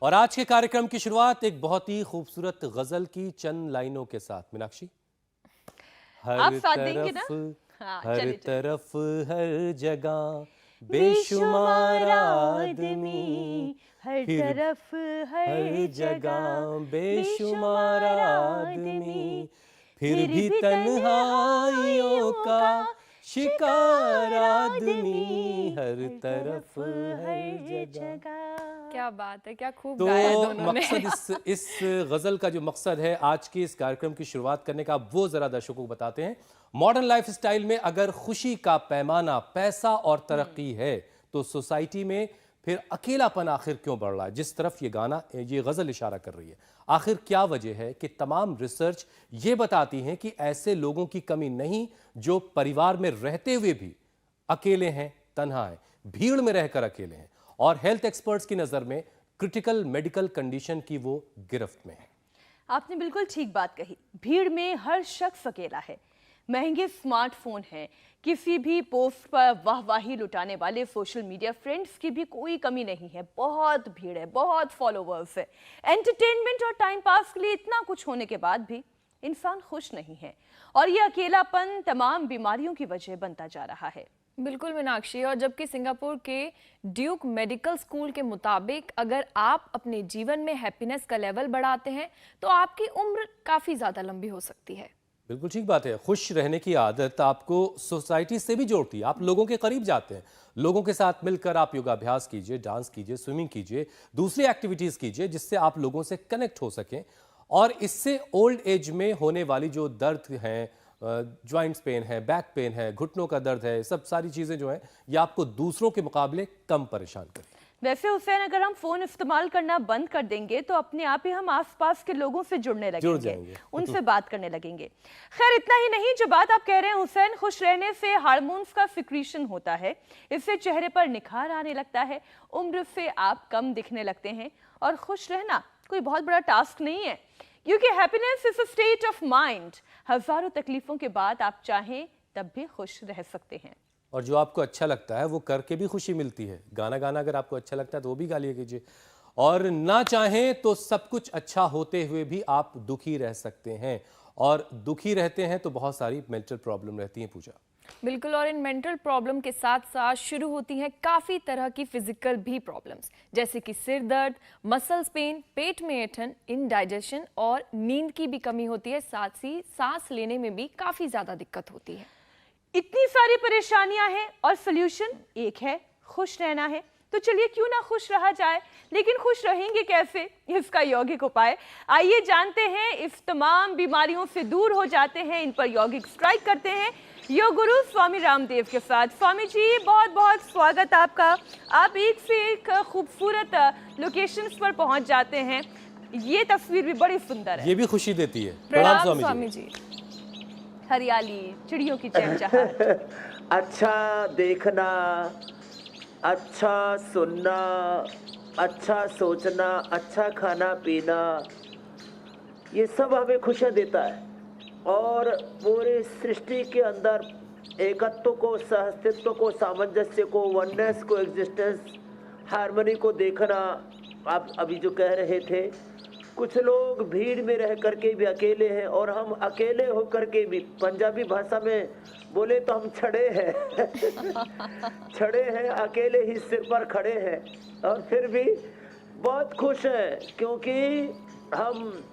और आज के कार्यक्रम की शुरुआत एक बहुत ही खूबसूरत गजल की चंद लाइनों के साथ। मीनाक्षी, आप हर साथ देंगे ना? तरफ हाँ, हर चलिए चलिए। तरफ हर जगह बेशुमार बेशुमार आदमी, आदमी, हर फिर तरफ हर हर जगह जगह बेशुमार बेशुमार आदमी, आदमी, फिर फिर भी भी तन्हाइयों तन्हाइयों का का शिकार शिकार आदमी, आदमी, हर हर तरफ तरफ हर हर जगह। जगह। क्या बात है, क्या खूब तो गाया है दोनों ने। मकसद इस गजल का जो मकसद है आज के इस कार्यक्रम की शुरुआत करने का, वो जरा दर्शकों को बताते हैं। मॉडर्न लाइफस्टाइल में अगर खुशी का पैमाना पैसा और तरक्की है तो सोसाइटी में फिर अकेलापन आखिर क्यों बढ़ रहा है, जिस तरफ ये गजल इशारा कर रही है। आखिर क्या वजह है कि तमाम रिसर्च ये बताती हैं कि ऐसे लोगों की कमी नहीं जो परिवार में रहते हुए भी अकेले हैं, तन्हा हैं, भीड़ में रहकर अकेले हैं, और हेल्थ एक्सपर्ट्स की नजर में क्रिटिकल मेडिकल कंडीशन की वो गिरफ्त में है। आपने बिल्कुल ठीक बात कही। भीड़ में हर शख्स अकेला है। महंगे स्मार्टफोन हैं, किसी भी पोस्ट पर वाहवाही लुटाने वाले सोशल मीडिया फ्रेंड्स की भी कोई कमी नहीं है। बहुत भीड़ है, बहुत फॉलोवर्स है। एंटरटेनमेंट और टाइम पास के लिए इतना कुछ होने के बाद भी इंसान खुश नहीं है, और ये अकेलापन तमाम बीमारियों की वजह बनता जा रहा है। बिल्कुल मीनाक्षी, और जबकि सिंगापुर के ड्यूक मेडिकल स्कूल के मुताबिक अगर आप अपने जीवन में हैप्पीनेस का लेवल बढ़ाते हैं तो आपकी उम्र काफी ज्यादा लंबी हो सकती है। बिल्कुल ठीक बात है। खुश रहने की आदत आपको सोसाइटी से भी जोड़ती है। आप लोगों के करीब जाते हैं, लोगों के साथ मिलकर आप योगाभ्यास कीजिए, डांस कीजिए, स्विमिंग कीजिए, दूसरी एक्टिविटीज कीजिए जिससे आप लोगों से कनेक्ट हो सकें। और इससे ओल्ड एज में होने वाली जो दर्द हैं, जॉइंट्स पेन है, बैक पेन है, घुटनों का दर्द है, सब सारी चीजें जो हैं ये आपको दूसरों के मुकाबले कम परेशान करें। वैसे हुसैन, अगर हम फोन इस्तेमाल करना बंद कर देंगे तो अपने आप ही हम आसपास के लोगों से जुड़ने लगेंगे, उनसे बात करने लगेंगे। खैर, इतना ही नहीं, जो बात आप कह रहे हैं हुसैन, खुश रहने से हार्मोन्स का सिक्रीशन होता है, इससे चेहरे पर निखार आने लगता है, उम्र से आप कम दिखने लगते हैं। और खुश रहना कोई बहुत बड़ा टास्क नहीं है, क्योंकि happiness is a state of mind. हजारों तकलीफों के बाद आप चाहें तब भी खुश रह सकते हैं। और जो आपको अच्छा लगता है वो करके भी खुशी मिलती है। गाना गाना अगर आपको अच्छा लगता है तो वो भी गा लिया कीजिए। और ना चाहें तो सब कुछ अच्छा होते हुए भी आप दुखी रह सकते हैं, और दुखी रहते हैं तो बहुत सारी मेंटल प्रॉब्लम रहती हैं। पूजा, बिल्कुल, और इन मेंटल प्रॉब्लम के साथ साथ शुरू होती हैं काफी तरह की फिजिकल भी प्रॉब्लम्स, जैसे कि सिर दर्द, मसल्स पेन, पेट में ऐंठन, इंडाइजेशन और नींद की भी कमी होती है। साथ ही सांस लेने में भी काफी ज्यादा दिक्कत होती है। इतनी सारी परेशानियां हैं और सोल्यूशन एक है, खुश रहना है। तो चलिए क्यों ना खुश रहा जाए, लेकिन खुश रहेंगे कैसे, इसका यौगिक उपाय आइए जानते हैं। इस तमाम बीमारियों से दूर हो जाते हैं, इन पर यौगिक स्ट्राइक करते हैं योग गुरु स्वामी रामदेव के साथ। स्वामी जी, बहुत बहुत स्वागत आपका। आप एक से एक खूबसूरत लोकेशंस पर पहुंच जाते हैं। ये तस्वीर भी बड़ी सुंदर है, ये भी खुशी देती है। प्रणाम स्वामी जी। हरियाली, चिड़ियों की चहचहाहट। अच्छा देखना, अच्छा सुनना, अच्छा सोचना, अच्छा खाना पीना, ये सब हमें खुशियाँ देता है। और पूरी सृष्टि के अंदर एकत्व को, सहअस्तित्व को, सामंजस्य को, वननेस को, एग्जिस्टेंस, हार्मनी को देखना। आप अभी जो कह रहे थे, कुछ लोग भीड़ में रह करके भी अकेले हैं, और हम अकेले होकर के भी, पंजाबी भाषा में बोले तो हम छड़े हैं छड़े हैं, अकेले ही सिर पर खड़े हैं, और फिर भी बहुत खुश हैं, क्योंकि हम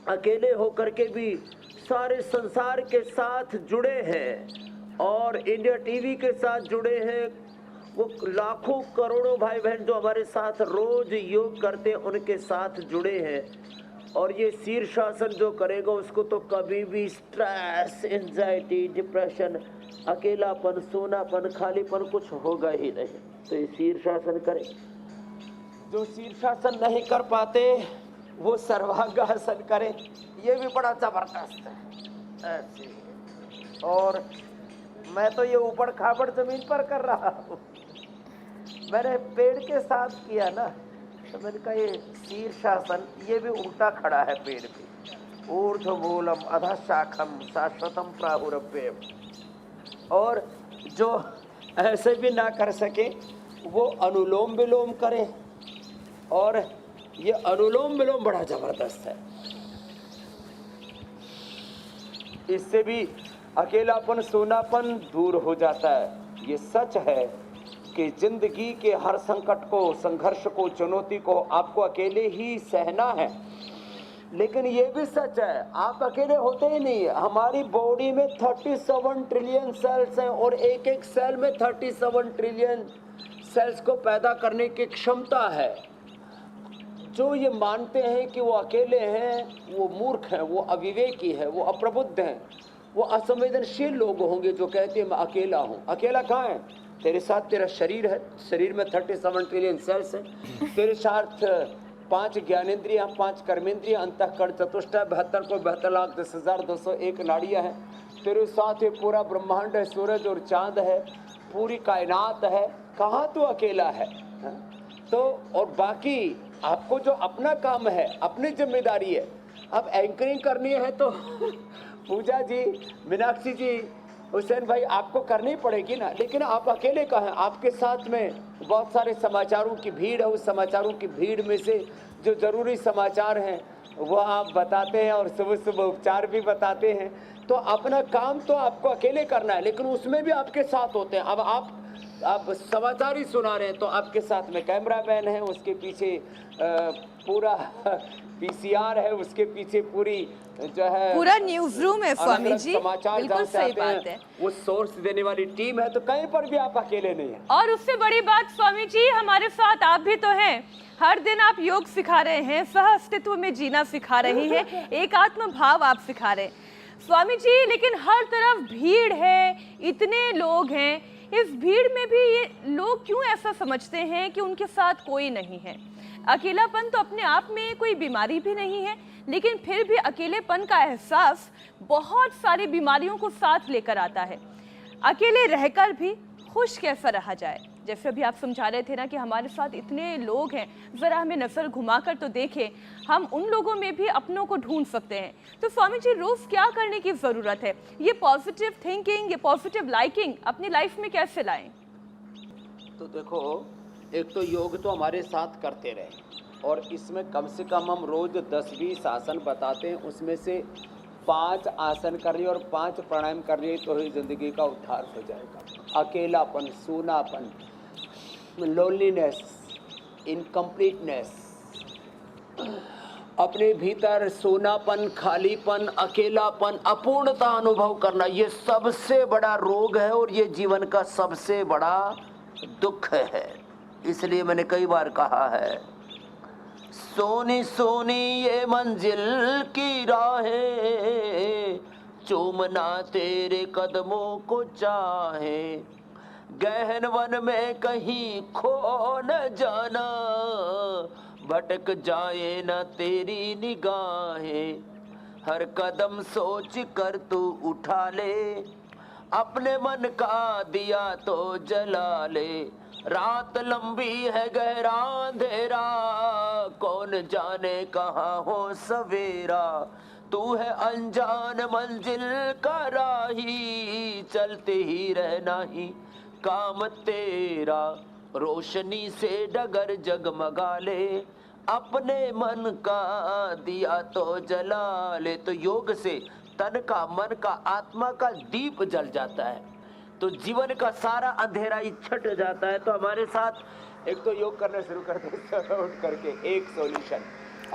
अकेले होकर के भी सारे संसार के साथ जुड़े हैं, और इंडिया टीवी के साथ जुड़े हैं। वो लाखों करोड़ों भाई बहन जो हमारे साथ रोज योग करते हैं, उनके साथ जुड़े हैं। और ये शीर्षासन जो करेगा उसको तो कभी भी स्ट्रेस, एंजाइटी, डिप्रेशन, अकेलापन, सोनापन, खालीपन कुछ होगा ही नहीं। तो ये शीर्षासन करे। जो शीर्षासन नहीं कर पाते वो सर्वांगासन करे, ये भी बड़ा जबरदस्त है ऐसे। और मैं तो ये ऊबड़ खाबड़ जमीन पर कर रहा हूँ। मैंने पेड़ के साथ किया ना, तो मैंने कहा ये शीर्षासन, ये भी उल्टा खड़ा है पेड़ पे। ऊर्ध्वमूलम अधः शाखम शाश्वतम प्राहुरव्ययम। और जो ऐसे भी ना कर सके वो अनुलोम विलोम करे, और ये अनुलोम विलोम बड़ा जबरदस्त है। इससे भी अकेलापन, सोनापन दूर हो जाता है। ये सच है कि जिंदगी के हर संकट को, संघर्ष को, चुनौती को आपको अकेले ही सहना है। लेकिन ये भी सच है आप अकेले होते ही नहीं है। हमारी बॉडी में 37 ट्रिलियन सेल्स हैं और एक एक सेल में 37 ट्रिलियन सेल्स को पैदा करने की क्षमता है। जो ये मानते हैं कि वो अकेले हैं वो मूर्ख हैं, वो अविवेकी है, वो अप्रबुद्ध हैं, वो असंवेदनशील लोग होंगे जो कहते हैं मैं अकेला हूँ। अकेला कहाँ है? तेरे साथ तेरा शरीर है, शरीर में 37 ट्रिलियन सेल्स हैं, तेरे साथ 5 ज्ञानेंद्रियाँ, 5 कर्मेंद्रियाँ, अंतःकरण चतुष्टय, 72,72,10,201 नाड़ियाँ हैं। तेरे साथ ये पूरा ब्रह्मांड है, सूरज और चांद है, पूरी कायनात है। कहाँ तू अकेला है? तो और बाकी आपको जो अपना काम है, अपनी जिम्मेदारी है। अब एंकरिंग करनी है तो पूजा जी, मीनाक्षी जी, हुसैन भाई आपको करनी पड़ेगी ना। लेकिन आप अकेले कहाँ हैं? आपके साथ में बहुत सारे समाचारों की भीड़ है। उस समाचारों की भीड़ में से जो ज़रूरी समाचार हैं वो आप बताते हैं और सुबह सुबह उपचार भी बताते हैं। तो अपना काम तो आपको अकेले करना है, लेकिन उसमें भी आपके साथ होते हैं। अब आप समाचार ही सुना रहे हैं तो आपके साथ में कैमरामैन है, उसके पीछे पूरा पीसीआर है, उसके पीछे पूरी जो है पूरा न्यूज रूम है स्वामी जी। समाचार बिल्कुल सही बात है। वो सोर्स देने वाली टीम है। तो कहीं पर भी आप अकेले नहीं है। और उससे बड़ी बात स्वामी जी, हमारे साथ आप भी तो हैं। हर दिन आप योग सिखा रहे हैं, सह अस्तित्व में जीना सिखा रहे हैं, एक आत्म भाव आप सिखा रहे हैं स्वामी जी। लेकिन हर तरफ भीड़ है, इतने लोग हैं, इस भीड़ में भी ये लोग क्यों ऐसा समझते हैं कि उनके साथ कोई नहीं है? अकेलापन तो अपने आप में कोई बीमारी भी नहीं है, लेकिन फिर भी अकेलेपन का एहसास बहुत सारी बीमारियों को साथ लेकर आता है। अकेले रहकर भी खुश कैसा रहा जाए? जैसे अभी आप समझा रहे थे ना कि हमारे साथ इतने लोग हैं, ज़रा हमें नज़र घुमाकर तो देखें, हम उन लोगों में भी अपनों को ढूंढ सकते हैं। तो स्वामी जी रोज़ क्या करने की ज़रूरत है? ये पॉजिटिव थिंकिंग, ये पॉजिटिव लाइकिंग अपनी लाइफ में कैसे लाएं? तो देखो, एक तो योग तो हमारे साथ करते रहे और इसमें कम से कम हम रोज 10-20 आसन बताते हैं। उसमें से 5 आसन कर लिए और 5 प्राणायाम कर लिए तो ही जिंदगी का उद्धार हो जाएगा। अकेलापन, सूनापन, लोनलीनेस, इनकम्प्लीटनेस, अपने भीतर सोनापन, खालीपन, अकेलापन, अपूर्णता अनुभव करना, ये सबसे बड़ा रोग है और ये जीवन का सबसे बड़ा दुख है। इसलिए मैंने कई बार कहा है, सोनी सोनी ये मंजिल की राहें, चूमना तेरे कदमों को चाहे, गहन वन में कहीं खो न जाना, भटक जाए न तेरी निगाहें, हर कदम सोच कर तू उठा ले, अपने मन का दिया तो जला ले, रात लंबी है गहरा अंधेरा, कौन जाने कहाँ हो सवेरा, तू है अनजान मंजिल का राही, चलते ही रहना ही काम तेरा, रोशनी से डगर जगमगा ले, अपने मन का दिया तो जला ले। तो योग से तन का, मन का, आत्मा का दीप जल जाता है, तो जीवन का सारा अंधेरा ही छट जाता है। तो हमारे साथ एक तो योग करना शुरू करते हैं उठ करके, एक सॉल्यूशन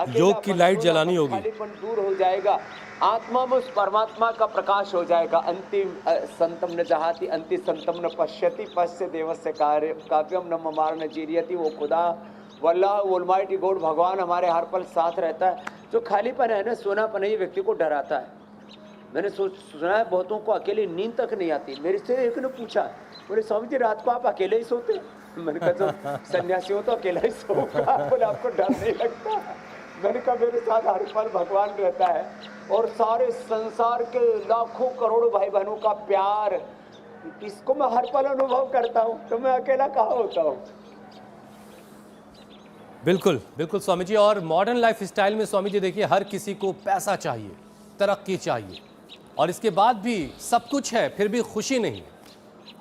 योग की लाइट जलानी होगी, खालीपन दूर हो जाएगा, आत्मा में उस परमात्मा का प्रकाश हो जाएगा। अंतिम संतम न जहाती, अंति संतम न पश्यति, पश्य देवस्य कार्य काव्यम न ममार न जीरियति। वो खुदा वल्लाह ऑलमाइटी गॉड, भगवान हमारे हर पल साथ रहता है। जो खालीपन है ना, सोनापन है, ये व्यक्ति को डराता है। मैंने सुना है बहुतों को अकेले नींद तक नहीं आती। मेरे से एक ने पूछा, बोले स्वामी जी रात को आप अकेले ही सोते हैं? मैंने कहा जो सन्यासी हो तो अकेला ही सोऊंगा। बोले आपको डर नहीं लगता? मैंने कहा मेरे साथ हर पल भगवान रहता है और सारे संसार के लाखों करोड़ों भाई बहनों का प्यार, इसको मैं हर पल अनुभव करता हूँ, तो मैं अकेला कहाँ होता हूँ। बिल्कुल बिल्कुल स्वामी जी। और मॉडर्न लाइफ स्टाइल में स्वामी जी देखिए, हर किसी को पैसा चाहिए, तरक्की चाहिए, और इसके बाद भी सब कुछ है फिर भी खुशी नहीं है।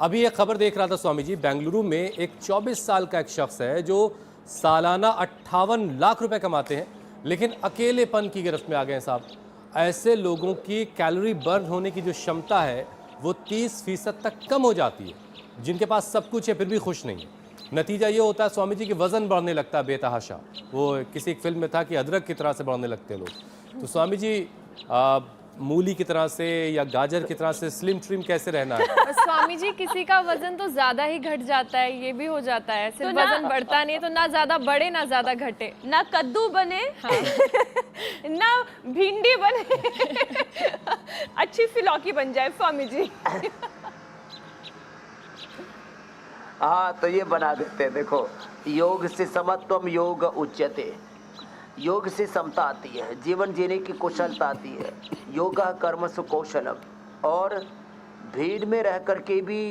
अभी एक खबर देख रहा था स्वामी जी, बेंगलुरु में एक 24 साल का एक शख्स है जो सालाना 58 लाख रुपए कमाते हैं, लेकिन अकेलेपन की गिरफ्त में आ गए हैं साहब। ऐसे लोगों की कैलोरी बर्न होने की जो क्षमता है वो 30% तक कम हो जाती है, जिनके पास सब कुछ है फिर भी खुश नहीं है। नतीजा ये होता है स्वामी जी कि वजन बढ़ने लगता है बेतहाशा। वो किसी एक फिल्म में था कि अदरक की तरह से बढ़ने लगते हैं लोग। तो स्वामी जी मूली की तरह से या गाजर की तरह से स्लिम ट्रिम कैसे रहना है? और स्वामी जी किसी का वजन तो ज्यादा ही घट जाता है, ये भी हो जाता है। सिर्फ तो वजन बढ़ता नहीं है, तो ना ज्यादा बढ़े ना ज्यादा घटे। ना कद्दू बने ना भिंडी बने अच्छी सी लौकी बन जाए स्वामी जी। हाँ, तो ये बना देते हैं। देखो, योग से समत्वम योग उच्यते। योग से समता आती है, जीवन जीने की कुशलता आती है। योगा कर्मसु कौशलम। और भीड़ में रह कर के भी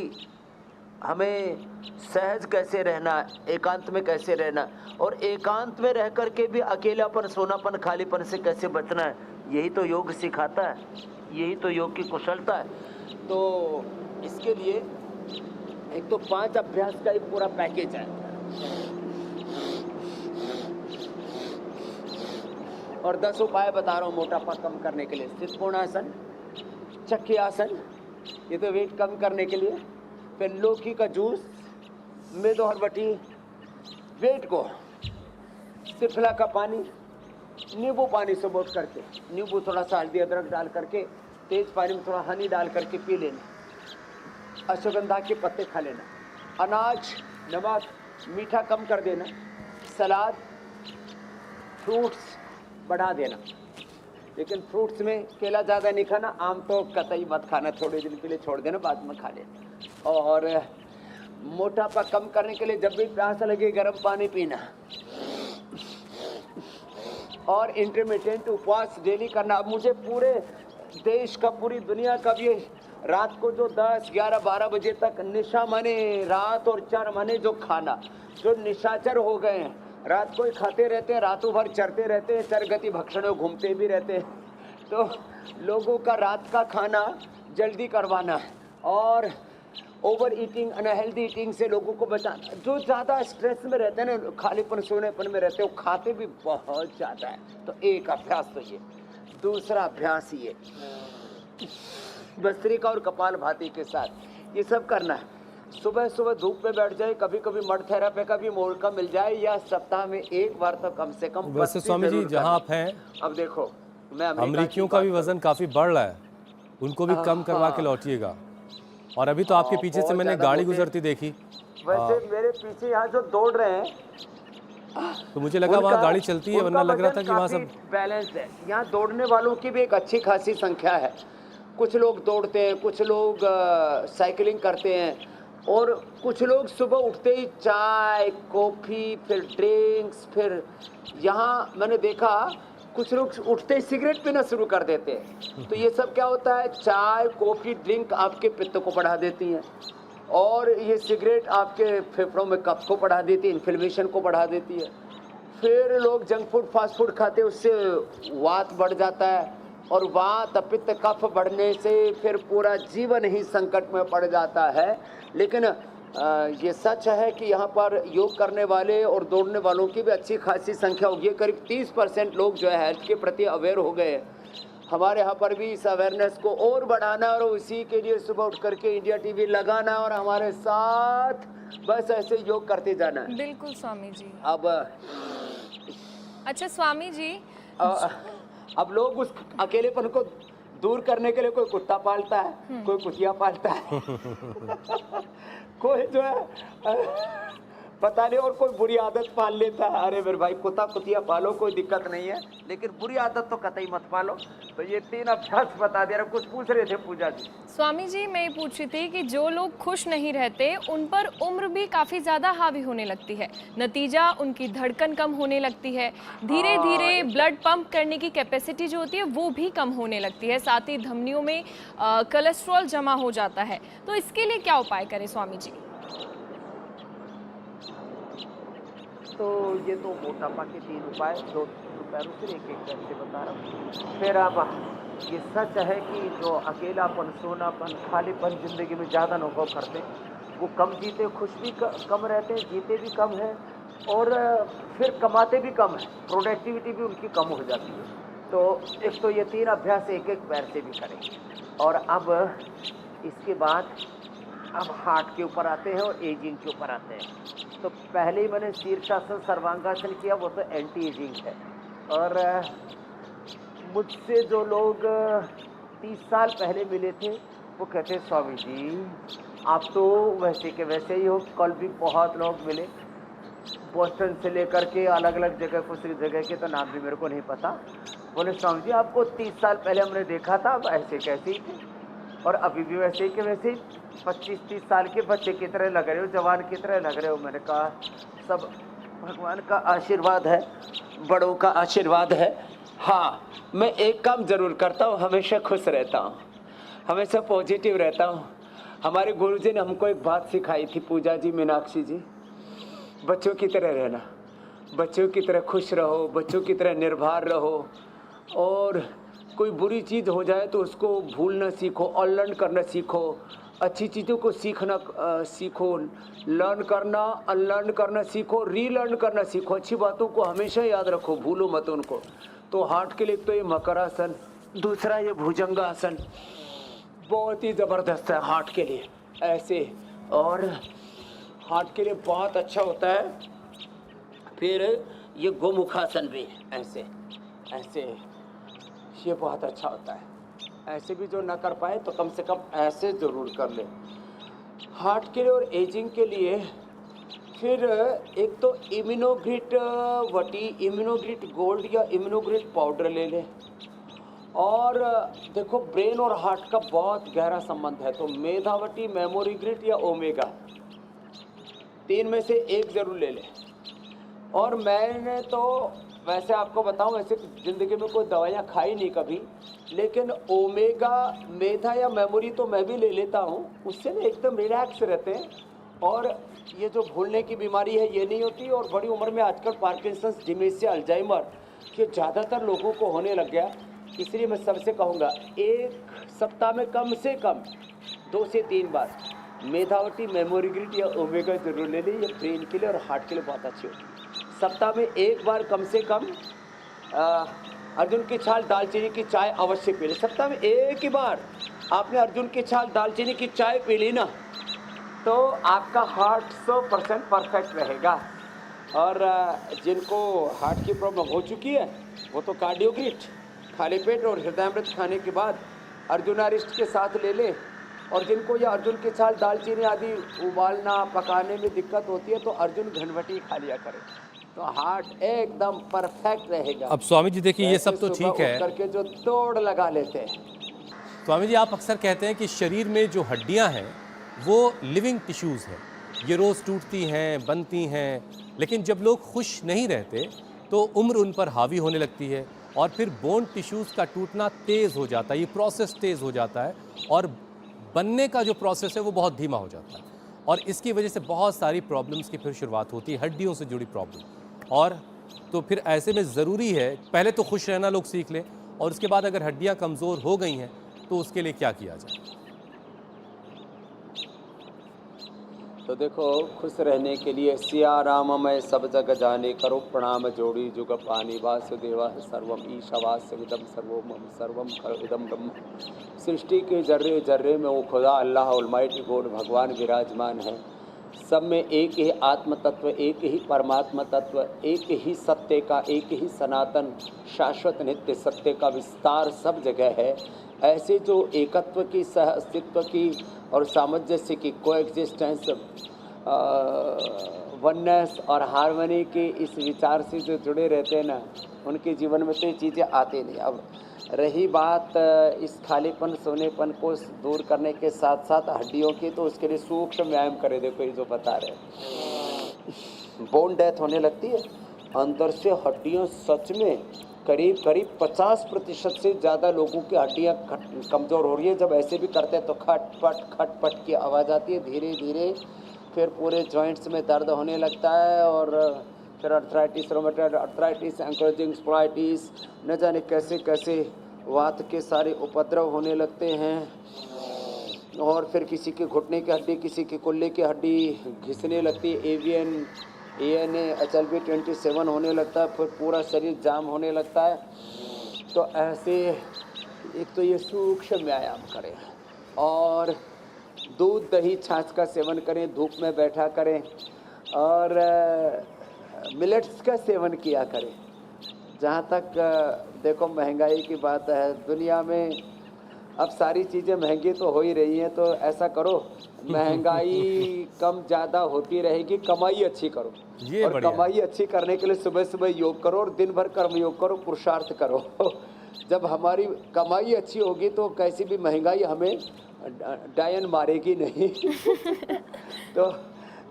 हमें सहज कैसे रहना, एकांत में कैसे रहना, और एकांत में रह कर के भी अकेलापन, सोनापन, खालीपन से कैसे बचना है, यही तो योग सिखाता है, यही तो योग की कुशलता है। तो इसके लिए एक तो 5 अभ्यास का एक पूरा पैकेज है, और 10 उपाय बता रहा हूँ मोटापा कम करने के लिए। स्थित कोणासन, चक्की आसन, ये तो वेट कम करने के लिए। फिर लौकी का जूस, मेदो हरबटी, वेट को, त्रिफला का पानी, नींबू पानी से बोट करके, नींबू थोड़ा सा हल्दी अदरक डाल करके, तेज पानी में थोड़ा हनी डाल करके पी लेना। अश्वगंधा के पत्ते खा लेना। अनाज, नमक, मीठा कम कर देना। सलाद, फ्रूट्स बढ़ा देना। लेकिन फ्रूट्स में केला ज़्यादा नहीं खाना, आम तो कतई मत खाना, थोड़े दिन के लिए छोड़ देना, बाद में खा लेना। और मोटापा कम करने के लिए जब भी प्यास लगे गर्म पानी पीना। और इंटरमिटेंट उपवास डेली करना। अब मुझे पूरे देश का, पूरी दुनिया का भी रात को जो 10, 11, 12 बजे तक निशा माने रात, और चर माने जो खाना, जो निशाचर हो गए हैं, रात को ही खाते रहते हैं, रातों भर चरते रहते हैं, चरगति भक्षणों घूमते भी रहते हैं। तो लोगों का रात का खाना जल्दी करवाना है, और ओवर ईटिंग, अनहेल्दी ईटिंग से लोगों को बचाना। जो ज़्यादा स्ट्रेस में रहते हैं ना, खालीपन सोनेपन में रहते हैं, वो खाते भी बहुत ज़्यादा है। तो एक अभ्यास तो ये। दूसरा अभ्यास ये भस्त्रिका और कपालभाति के साथ ये सब करना है। सुबह सुबह धूप में बैठ जाए, कभी कभी मड थेरापी का भी मौका मिल जाए, या सप्ताह में एक बार तो कम से कम। वैसे स्वामी जी जहाँ आप हैं, अब देखो, मैं अमेरिकियों का भी वजन काफी बढ़ रहा है, उनको भी कम करवा के लौटिएगा। और अभी तो आपके पीछे से मैंने गाड़ी गुजरती देखी। वैसे मेरे पीछे यहाँ जो दौड़ रहे हैं, तो मुझे लगा वहाँ गाड़ी चलती है, वरना लग रहा था कि वहाँ सब बैलेंस है। यहाँ दौड़ने वालों की भी एक अच्छी खासी संख्या है। कुछ लोग दौड़ते हैं, कुछ लोग साइकिलिंग करते हैं, और कुछ लोग सुबह उठते ही चाय, कॉफ़ी, फिर ड्रिंक्स, फिर यहाँ मैंने देखा कुछ लोग उठते ही सिगरेट पीना शुरू कर देते हैं। तो ये सब क्या होता है, चाय, कॉफ़ी, ड्रिंक आपके पित्त को बढ़ा देती हैं, और ये सिगरेट आपके फेफड़ों में कफ को बढ़ा देती है, इन्फ्लेमेशन को बढ़ा देती है। फिर लोग जंक फूड, फास्ट फूड खाते हैं, उससे वात बढ़ जाता है, और वात, पित्त, कफ बढ़ने से फिर पूरा जीवन ही संकट में पड़ जाता है। लेकिन ये सच है कि यहाँ पर योग करने वाले और दौड़ने वालों की भी अच्छी खासी संख्या होगी। करीब 30% लोग जो है हेल्थ के प्रति अवेयर हो गए। हमारे यहाँ पर भी इस अवेयरनेस को और बढ़ाना, और उसी के लिए सुबह उठ करके इंडिया टीवी लगाना, और हमारे साथ बस ऐसे योग करते जाना है। बिल्कुल स्वामी जी। अब अच्छा स्वामी जी, अब लोग उस अकेलेपन को दूर करने के लिए कोई कुत्ता पालता है, कोई कुतिया पालता है कोई जो है पता नहीं, और कोई बुरी आदत पाल लेता है। अरे मेरे भाई, कुत्ता कुतिया पालो, कोई दिक्कत नहीं है, लेकिन बुरी आदत तो कतई मत पालो। तो ये 3 अभ्यास बता दे रहा। कुछ पूछ रहे थे पूजा जी? स्वामी जी मैं ये पूछ रही थी कि जो लोग खुश नहीं रहते उन पर उम्र भी काफी ज्यादा हावी होने लगती है, नतीजा उनकी धड़कन कम होने लगती है, धीरे धीरे ब्लड पंप करने की कैपेसिटी जो होती है वो भी कम होने लगती है, साथ ही धमनियों में कोलेस्ट्रॉल जमा हो जाता है। तो इसके लिए क्या उपाय करें स्वामी जी? तो ये तो मोटापा के 3 उपाय, 2 पैरों से एक एक करके बता रहा हूँ। फिर अब ये सच है कि जो अकेलापन, सोनापन, खालीपन जिंदगी में ज़्यादा अनुभव करते, वो कम जीते, खुश भी कम रहते हैं, जीते भी कम है, और फिर कमाते भी कम है, प्रोडक्टिविटी भी उनकी कम हो जाती है। तो एक तो ये 3 अभ्यास एक एक पैर से भी करेंगे। और अब इसके बाद अब हार्ट के ऊपर आते हैं और एजिंग के ऊपर आते हैं। तो पहले ही मैंने शीर्षासन सर्वांगासन किया, वो तो एंटी एजिंग है। और मुझसे जो लोग 30 साल पहले मिले थे वो कहते स्वामी जी आप तो वैसे के वैसे ही हो। कल भी बहुत लोग मिले, बोस्टन से लेकर के अलग अलग जगह, कुछ जगह के तो नाम भी मेरे को नहीं पता। बोले स्वामी जी आपको 30 साल पहले हमने देखा था, अब ऐसे कैसे ही थे और अभी भी वैसे ही के वैसे ही 25-30 साल के बच्चे की तरह लग रहे हो, जवान की तरह लग रहे हो। मैंने कहा सब भगवान का आशीर्वाद है, बड़ों का आशीर्वाद है। हाँ, मैं एक काम ज़रूर करता हूँ, हमेशा खुश रहता हूँ, हमेशा पॉजिटिव रहता हूँ। हमारे गुरुजी ने हमको एक बात सिखाई थी, पूजा जी, मीनाक्षी जी, बच्चों की तरह रहना, बच्चों की तरह खुश रहो, बच्चों की तरह निर्भर रहो। और कोई बुरी चीज़ हो जाए तो उसको भूलना सीखो, अनलर्न करना सीखो, अच्छी चीज़ों को सीखना सीखो, लर्न करना, अनलर्न करना सीखो, रीलर्न करना सीखो। अच्छी बातों को हमेशा याद रखो, भूलो मत उनको। तो हार्ट के लिए तो ये मकरासन, दूसरा ये भुजंगासन बहुत ही ज़बरदस्त है हार्ट के लिए ऐसे। और हार्ट के लिए बहुत अच्छा होता है। फिर ये गोमुखासन भी ऐसे ऐसे, ये बहुत अच्छा होता है। ऐसे भी जो ना कर पाए तो कम से कम ऐसे ज़रूर कर ले हार्ट के लिए और एजिंग के लिए। फिर एक तो इम्यूनोग्रिट वटी, इम्यूनोग्रिट गोल्ड या इम्यूनोग्रिट पाउडर ले ले। और देखो ब्रेन और हार्ट का बहुत गहरा संबंध है, तो मेधावटी, मेमोरी ग्रिट या ओमेगा, 3 में से एक ज़रूर ले ले। और मैंने तो वैसे आपको बताऊं, वैसे ज़िंदगी में कोई दवाइयाँ खाई नहीं कभी, लेकिन ओमेगा, मेधा या मेमोरी तो मैं भी ले लेता हूँ। उससे ना एकदम रिलैक्स रहते हैं और ये जो भूलने की बीमारी है ये नहीं होती। और बड़ी उम्र में आजकल पार्किंसंस, डिमेंशिया, अल्जाइमर ये ज़्यादातर लोगों को होने लग गया। इसलिए मैं सबसे कहूँगा 1 सप्ताह में कम से कम 2 से 3 बार मेधावटी, मेमोरी ग्रिट या ओमेगा जरूर ले ली। ये ब्रेन के लिए और हार्ट के लिए बहुत अच्छी होती है। सप्ताह में 1 बार कम से कम अर्जुन की छाल दालचीनी की चाय अवश्य पी ले। सप्ताह में 1 ही बार आपने अर्जुन की छाल दालचीनी की चाय पी ली ना, तो आपका हार्ट 100% परफेक्ट रहेगा। और जिनको हार्ट की प्रॉब्लम हो चुकी है वो तो कार्डियोग्रिट खाली पेट और हृदयामृत खाने के बाद अर्जुनारिष्ट के साथ ले ले। और जिनको ये अर्जुन की छाल दालचीनी आदि उबालना पकाने में दिक्कत होती है तो अर्जुन घनवटी खा लिया करे, तो हार्ट एकदम परफेक्ट रहेगा। अब स्वामी जी देखिए ये सब तो ठीक है, करके जो तोड़ लगा लेते हैं। स्वामी जी आप अक्सर कहते हैं कि शरीर में जो हड्डियां हैं वो लिविंग टिश्यूज़ हैं, ये रोज़ टूटती हैं, बनती हैं, लेकिन जब लोग खुश नहीं रहते तो उम्र उन पर हावी होने लगती है और फिर बोन टिश्यूज़ का टूटना तेज़ हो जाता है, ये प्रोसेस तेज़ हो जाता है और बनने का जो प्रोसेस है वो बहुत धीमा हो जाता है। और इसकी वजह से बहुत सारी प्रॉब्लम्स की फिर शुरुआत होती है, हड्डियों से जुड़ी प्रॉब्लम। और तो फिर ऐसे में ज़रूरी है पहले तो खुश रहना लोग सीख लें, और उसके बाद अगर हड्डियां कमज़ोर हो गई हैं तो उसके लिए क्या किया जाए? तो देखो, खुश रहने के लिए सिया राम मैं सब जग जाने, करो प्रणाम जोड़ी जुग पानी, वासुदेवा सर्वम ईशावास्य विदम सर्वम सर्वम इदम ब्रह्म। सृष्टि के जर्रे जर्रे में वो खुदा अल्लाह अलमाइटी गॉड भगवान विराजमान है। सब में एक ही आत्म तत्व, एक ही परमात्मा तत्व, एक ही सत्य का, एक ही सनातन शाश्वत नित्य सत्य का विस्तार सब जगह है। ऐसे जो एकत्व की, सह अस्तित्व की और सामंजस्य की, कोएग्जिस्टेंस, वननेस और हार्मनी के इस विचार से जो जुड़े रहते हैं ना, उनके जीवन में तो ये चीज़ें आती नहीं। अब रही बात इस खालीपन, सोनेपन को दूर करने के साथ साथ हड्डियों की, तो उसके लिए सूक्ष्म व्यायाम करे। देखो ये जो बता रहे, बोन डेथ होने लगती है, अंदर से हड्डियाँ सच में करीब 50% से ज़्यादा लोगों की हड्डियाँ कमज़ोर हो रही है। जब ऐसे भी करते हैं तो खटपट की आवाज़ आती है, धीरे धीरे फिर पूरे जॉइंट्स में दर्द होने लगता है। और फिर अर्थराइटिस, रोमेटॉइड अर्थराइटिस, एंक्लोजिंग स्पोलाइटिस, न जाने कैसे कैसे वात के सारे उपद्रव होने लगते हैं। और फिर किसी के घुटने की हड्डी, किसी के कुल्ले की हड्डी घिसने लगती है, एवियन HLB 27 होने लगता है, फिर पूरा शरीर जाम होने लगता है। तो ऐसे एक तो ये सूक्ष्म व्यायाम करें और दूध दही छाछ का सेवन करें, धूप में बैठा करें और मिलेट्स का सेवन किया करें। जहाँ तक देखो महंगाई की बात है, दुनिया में अब सारी चीज़ें महंगी तो हो ही रही हैं, तो ऐसा करो महंगाई कम ज़्यादा होती रहेगी, कमाई अच्छी करो। ये और बढ़िया। कमाई अच्छी करने के लिए सुबह सुबह योग करो और दिन भर कर्म योग करो, पुरुषार्थ करो। जब हमारी कमाई अच्छी होगी तो कैसी भी महंगाई हमें डायन मारेगी नहीं। तो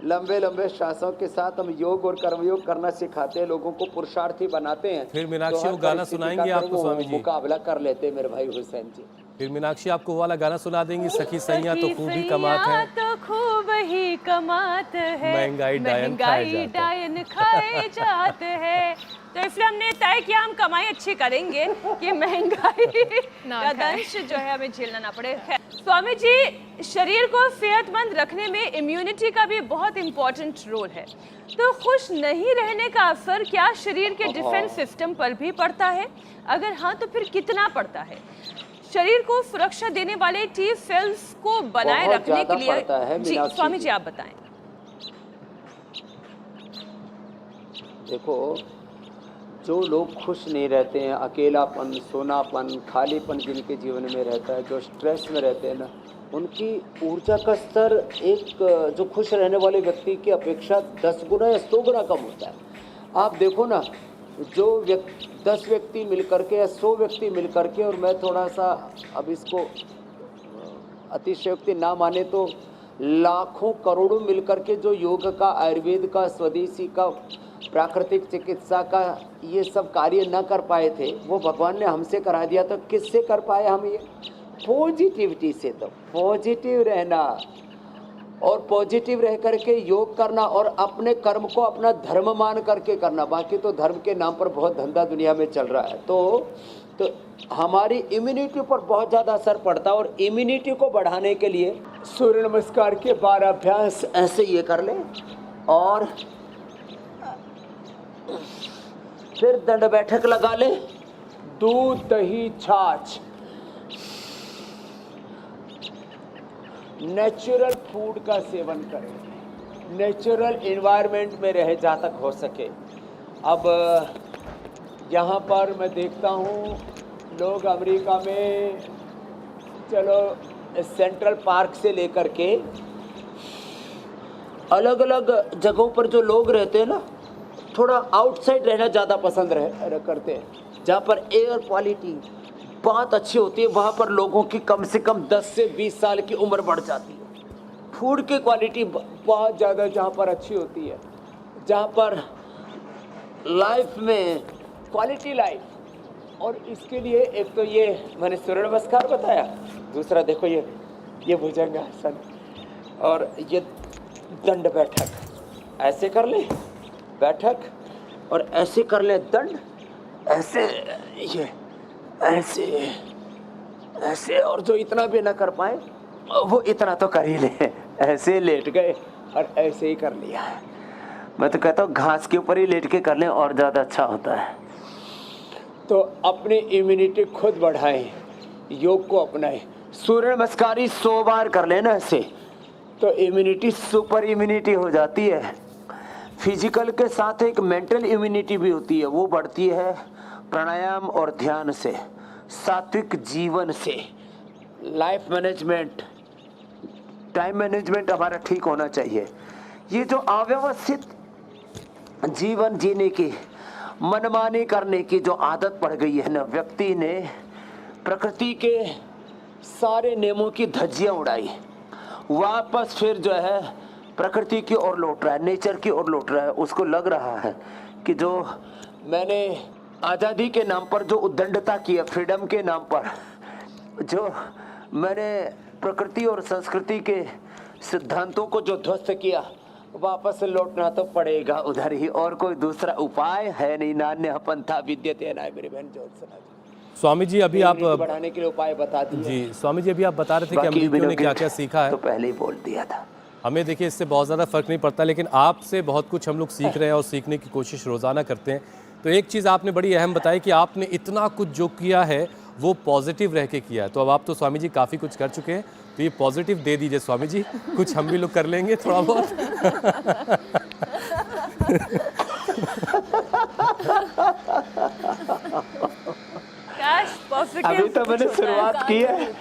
लंबे लंबे श्वासों के साथ हम योग और कर्मयोग करना सिखाते हैं, लोगों को पुरुषार्थी बनाते हैं। फिर मीनाक्षी तो हर वो गाना परिस्थिति सुनाएंगे का आपको वो स्वामी जी? मुकाबला कर लेते हैं मेरे भाई हुसैन जी। फिर मीनाक्षी आपको वो वाला गाना सुना देंगी, सखी सैया तो सखी खूब ही सैया कमात है, तो खूब ही कमात है, महंगाई डायन खाए जात है। डायन खाए जात है। तो इसलिए हमने तय किया हम कमाई अच्छी करेंगे कि महंगाई ना का खाए। दंश जो है हमें झेलना ना पड़े। खैर, स्वामी जी, शरीर को सेहतमंद रखने में इम्यूनिटी का भी बहुत इंपॉर्टेंट रोल है। तो खुश नहीं रहने का असर क्या शरीर के डिफेंस सिस्टम पर भी पड़ता है? अगर हाँ तो फिर कितना पड़ता है? शरीर को सुरक्षा देने वाले टी सेल्स को बनाए बहुत रखने के ज्यादा पड़ता है, लिए जी मीनाक्षी स्वामी जी। जी आप बताएं। देखो, जो लोग खुश नहीं रहते हैं, अकेलापन, सोनापन, खालीपन जिनके जीवन में रहता है, जो स्ट्रेस में रहते हैं ना, उनकी ऊर्जा का स्तर एक जो खुश रहने वाले व्यक्ति की अपेक्षा 10 गुना या 100 गुना कम होता है। आप देखो ना, जो 10 व्यक्ति मिलकर के या 100 व्यक्ति मिलकर के, और मैं थोड़ा सा अब इसको अतिशयोक्ति ना माने तो लाखों करोड़ों मिलकर के जो योग का, आयुर्वेद का, स्वदेशी का, प्राकृतिक चिकित्सा का ये सब कार्य न कर पाए थे, वो भगवान ने हमसे करा दिया। तो किससे कर पाए हम ये? पॉजिटिविटी से। तो पॉजिटिव रहना और पॉजिटिव रह करके योग करना और अपने कर्म को अपना धर्म मान करके करना। बाकी तो धर्म के नाम पर बहुत धंधा दुनिया में चल रहा है। तो हमारी इम्यूनिटी पर बहुत ज़्यादा असर पड़ता है। और इम्यूनिटी को बढ़ाने के लिए सूर्य नमस्कार के 12 अभ्यास ऐसे ये कर लें और फिर दंड बैठक लगा ले, दूध दही छाछ, नेचुरल फूड का सेवन करें, नेचुरल एनवायरनमेंट में रहे जहाँ तक हो सके। अब यहाँ पर मैं देखता हूँ लोग अमेरिका में, चलो सेंट्रल पार्क से लेकर के अलग अलग जगहों पर जो लोग रहते हैं ना, थोड़ा आउटसाइड रहना ज़्यादा पसंद करते हैं, जहाँ पर एयर क्वालिटी बहुत अच्छी होती है। वहाँ पर लोगों की कम से कम 10 से 20 साल की उम्र बढ़ जाती है। फूड की क्वालिटी बहुत ज़्यादा जहाँ पर अच्छी होती है, जहाँ पर लाइफ में क्वालिटी लाइफ। और इसके लिए एक तो ये मैंने सूर्य नमस्कार बताया, दूसरा देखो ये भुजंगासन और ये दंड बैठक ऐसे कर ले, बैठक और ऐसे कर ले दंड, ऐसे ये ऐसे ऐसे, और जो इतना भी ना कर पाए वो इतना तो कर ही ले। ऐसे लेट गए और ऐसे ही कर लिया। मैं तो कहता हूँ घास के ऊपर ही लेट के कर लें और ज़्यादा अच्छा होता है। तो अपनी इम्यूनिटी खुद बढ़ाएं, योग को अपनाएं। सूर्य नमस्कार ही 100 बार कर लेना ऐसे, तो इम्यूनिटी सुपर इम्यूनिटी हो जाती है। फिजिकल के साथ एक मेंटल इम्यूनिटी भी होती है, वो बढ़ती है प्राणायाम और ध्यान से, सात्विक जीवन से। लाइफ मैनेजमेंट, टाइम मैनेजमेंट हमारा ठीक होना चाहिए। ये जो अव्यवस्थित जीवन जीने की, मनमानी करने की जो आदत पड़ गई है ना, व्यक्ति ने प्रकृति के सारे नियमों की धज्जियां उड़ाई, वापस फिर जो है प्रकृति की ओर लौट रहा है, नेचर की ओर लौट रहा है। उसको लग रहा है कि जो मैंने आज़ादी के नाम पर जो उद्दंडता की है, फ्रीडम के नाम पर जो मैंने प्रकृति और संस्कृति के सिद्धांतों को जो ध्वस्त किया, वापस लौटना तो पड़ेगा उधर ही। और कोई दूसरा उपाय है नहीं। नान्य पंथा विद्यते ना, मेरी बहन ज्योत्सना जी। स्वामी जी अभी आप बढ़ाने के लिए उपाय बता दिए जी, स्वामी जी अभी आप बता रहे थे कि बाकी अमरीकियों ने बिलों क्या के क्या सीखा है। तो पहले ही बोल दिया था। हमें देखिए इससे बहुत ज़्यादा फर्क नहीं पड़ता, लेकिन आपसे बहुत कुछ हम लोग सीख रहे हैं और सीखने की कोशिश रोज़ाना करते हैं। तो एक चीज़ आपने बड़ी अहम बताई कि आपने इतना कुछ जो किया है वो पॉजिटिव रह के किया है। तो अब आप तो स्वामी जी काफ़ी कुछ कर चुके हैं, तो ये पॉजिटिव दे दीजिए स्वामी जी, कुछ हम भी लोग कर लेंगे थोड़ा बहुत। अभी तो मैंने शुरुआत की है,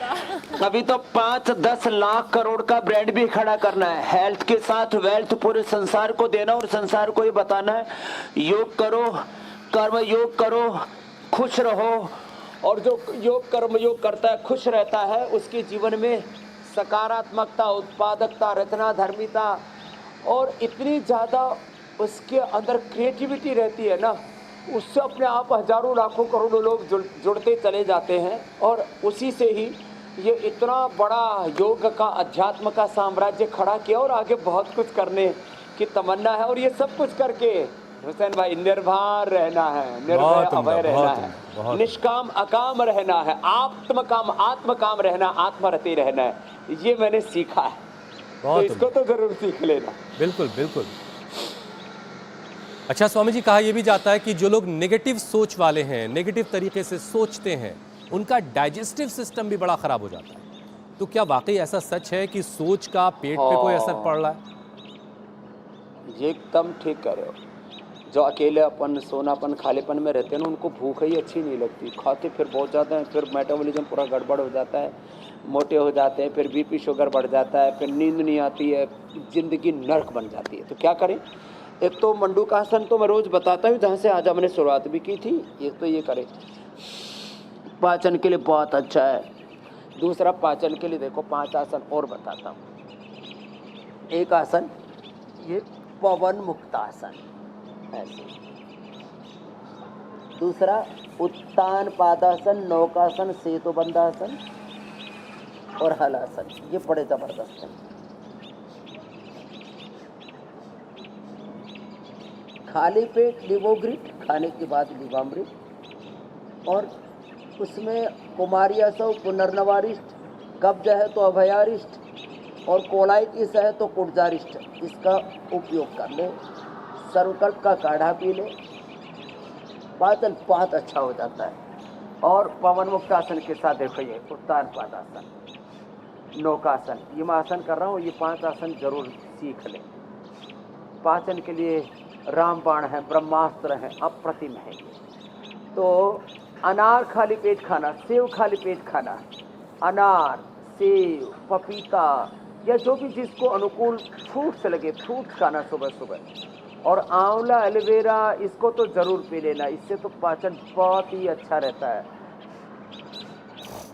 अभी तो 5-10 लाख करोड़ का ब्रांड भी खड़ा करना है। हेल्थ के साथ वेल्थ पूरे संसार को देना और संसार को ये बताना है योग करो, कर्म योग करो, खुश रहो। और जो योग कर्म योग करता है, खुश रहता है, उसके जीवन में सकारात्मकता, उत्पादकता, रचना धर्मिता और इतनी ज़्यादा उसके अंदर क्रिएटिविटी रहती है ना, उससे अपने आप हजारों लाखों करोड़ों लोग जुड़ते चले जाते हैं। और उसी से ही ये इतना बड़ा योग का, अध्यात्म का साम्राज्य खड़ा किया और आगे बहुत कुछ करने की तमन्ना है। और ये सब कुछ करके हुसैन भाई निर्भय रहना है, निर्भय अभय रहना है, निष्काम अकाम रहना है, आत्मकाम रहना, आत्मरति रहना है। ये मैंने सीखा है, तो इसको तो जरूर सीख लेना। बिल्कुल बिल्कुल। अच्छा स्वामी जी, कहा यह भी जाता है कि जो लोग नेगेटिव सोच वाले हैं, नेगेटिव तरीके से सोचते हैं, उनका डाइजेस्टिव सिस्टम भी बड़ा खराब हो जाता है। तो क्या वाकई ऐसा सच है कि सोच का पेट पे कोई असर पड़ रहा है? ये एकदम ठीक कह रहे हो। जो अकेले अपन सोनापन खालेपन में रहते हैं ना, उनको भूख ही अच्छी नहीं लगती, खाते फिर बहुत ज़्यादा हैं, फिर मेटाबॉलिज्म पूरा गड़बड़ हो जाता है, मोटे हो जाते हैं, फिर बीपी शुगर बढ़ जाता है, फिर नींद नहीं आती है, ज़िंदगी नर्क बन जाती है। तो क्या करें? एक तो मंडूकासन तो मैं रोज़ बताता हूँ, जहाँ से आज हमने शुरुआत भी की थी। एक तो ये करें, पाचन के लिए बहुत अच्छा है। दूसरा, पाचन के लिए देखो 5 आसन और बताता हूँ। एक आसन ये पवन मुक्तासन ऐसे। दूसरा उत्तान पादासन, नौकासन, सेतुबंधासन और हलासन। ये बड़े जबरदस्त हैं। खाली पेट लिवोग्रिट, खाने के बाद लिवामृत, और उसमें कुमारियासव पुनर्नवारिष्ट, कब्ज है तो अभयारिष्ट और कोलाइटिस है तो कुटजारिष्ट, इसका उपयोग कर ले। सर्वकल्प का काढ़ा पी ले, पाचन बहुत अच्छा हो जाता है। और पवन मुक्तासन के साथ देखो ये उत्तान पादासन, नौकासन, ये मैं आसन कर रहा हूँ, ये 5 आसन जरूर सीख लें। पाचन के लिए रामबाण है, ब्रह्मास्त्र है, अप्रतिम है। तो अनार खाली पेट खाना, सेव खाली पेट खाना, अनार, सेव, पपीता या जो भी जिसको अनुकूल फ्रूट्स लगे, फ्रूट्स खाना सुबह सुबह। और आंवला, एलोवेरा, इसको तो ज़रूर पी लेना, इससे तो पाचन बहुत ही अच्छा रहता है।